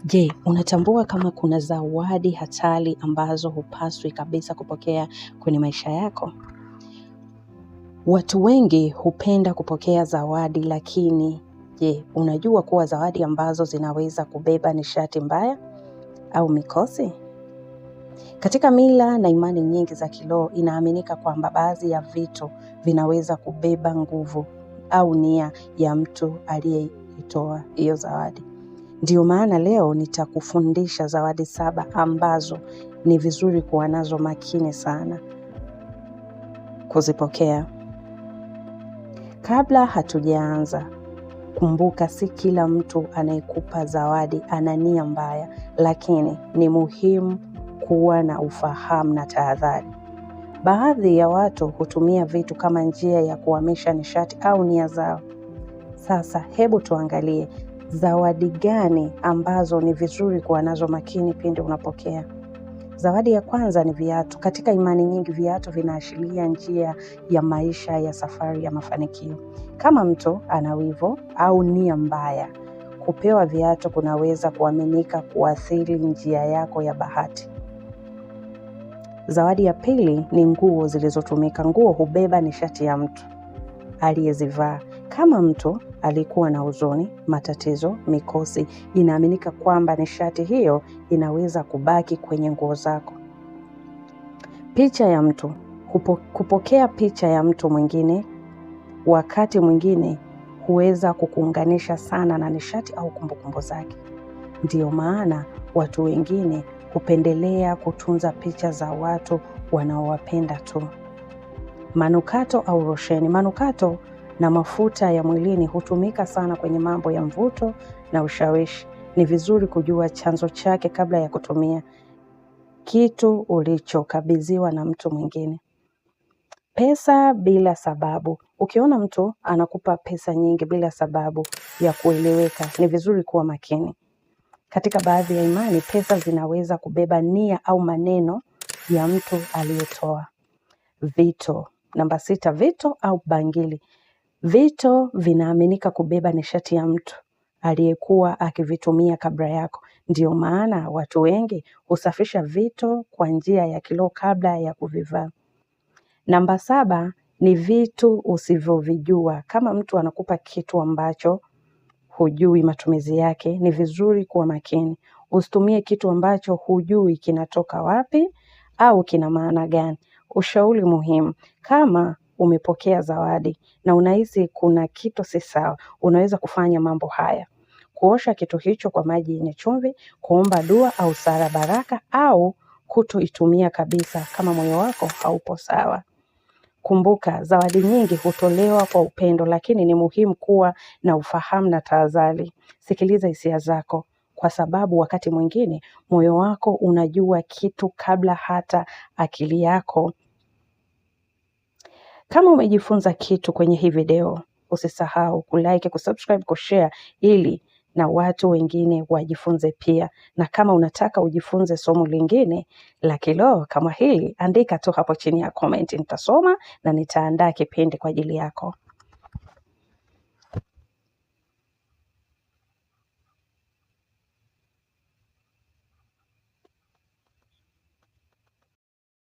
Je, unatambua kama kuna zawadi hatari ambazo hupaswi kabisa kupokea kwenye maisha yako? Watu wengi hupenda kupokea zawadi, lakini je, unajua kuwa zawadi ambazo zinaweza kubeba nishati mbaya au mikosi? Katika mila na imani nyingi za kiroho, inaaminika kwamba baadhi ya vitu vinaweza kubeba nguvu au nia ya mtu aliyeitoa hiyo zawadi. Ndiyo maana leo nitakufundisha zawadi 7 ambazo ni vizuri kuwa nazo makini sana kuzipokea. Kabla hatujaanza, kumbuka si kila mtu anayekupa zawadi ana nia mbaya, lakini ni muhimu kuwa na ufahamu na tahadhari. Baadhi ya watu hutumia vitu kama njia ya kuhamisha nishati au nia zao. Sasa hebu tuangalie zawadi gani ambazo ni vizuri kuwa nazo makini pindi unapokea. Zawadi ya kwanza ni viatu. Katika imani nyingi, viatu vinaashiria njia ya maisha ya safari ya mafanikio. Kama mtu ana wivu au nia mbaya, kupewa viatu kunaweza kuaminika kuathiri njia yako ya bahati. Zawadi ya pili ni nguo zilizotumika. Nguo hubeba nishati ya mtu aliyezivaa. Kama mtu alikuwa na huzuni, matatizo, mikosi, inaaminika kwamba nishati hiyo inaweza kubaki kwenye nguo zako. Picha ya mtu. Kupokea picha ya mtu mwingine wakati mwingine huweza kukuunganisha sana na nishati au kumbukumbu zake. Ndiyo maana watu wengine hupendelea kutunza picha za watu wanaowapenda tu. Manukato au losheni. Manukato na mafuta ya mwilini hutumika sana kwenye mambo ya mvuto na ushawishi. Ni vizuri kujua chanzo chake kabla ya kutumia kitu ulichokabidhiwa na mtu mwingine. Pesa bila sababu. Ukiona mtu anakupa pesa nyingi bila sababu ya kueleweka, ni vizuri kuwa makini. Katika baadhi ya imani, pesa zinaweza kubeba nia au maneno ya mtu aliyetoa. Vito. Namba 6, vito au bangili. Vito vinaaminika kubeba nishati ya mtu aliyekuwa akivitumia kabla yako. Ndiyo maana watu wengi husafisha vito kwa njia ya kiroho kabla ya kuvivaa. Namba 7 ni vitu usivyovijua. Kama mtu anakupa kitu ambacho hujui matumizi yake, ni vizuri kuwa makini. Usitumie kitu ambacho hujui kinatoka wapi au kina maana gani. Ushauri muhimu: kama umepokea zawadi na unahisi kuna kitu si sawa, unaweza kufanya mambo haya: kuosha kitu hicho kwa maji yenye chumvi, kuomba dua au sala baraka, au kutoitumia kabisa kama moyo wako haupo sawa. Kumbuka, zawadi nyingi hutolewa kwa upendo, lakini ni muhimu kuwa na ufahamu na tahadhari. Sikiliza hisia zako, kwa sababu wakati mwingine moyo wako unajua kitu kabla hata akili yako. Kama umejifunza kitu kwenye hii video, usisahau kulike, kusubscribe, kushare ili na watu wengine wajifunze pia. Na kama unataka ujifunze somo lingine la kiroho kama hili, andika tu hapo chini ya comment. Nitasoma na nitaandaa kipindi kwa ajili yako.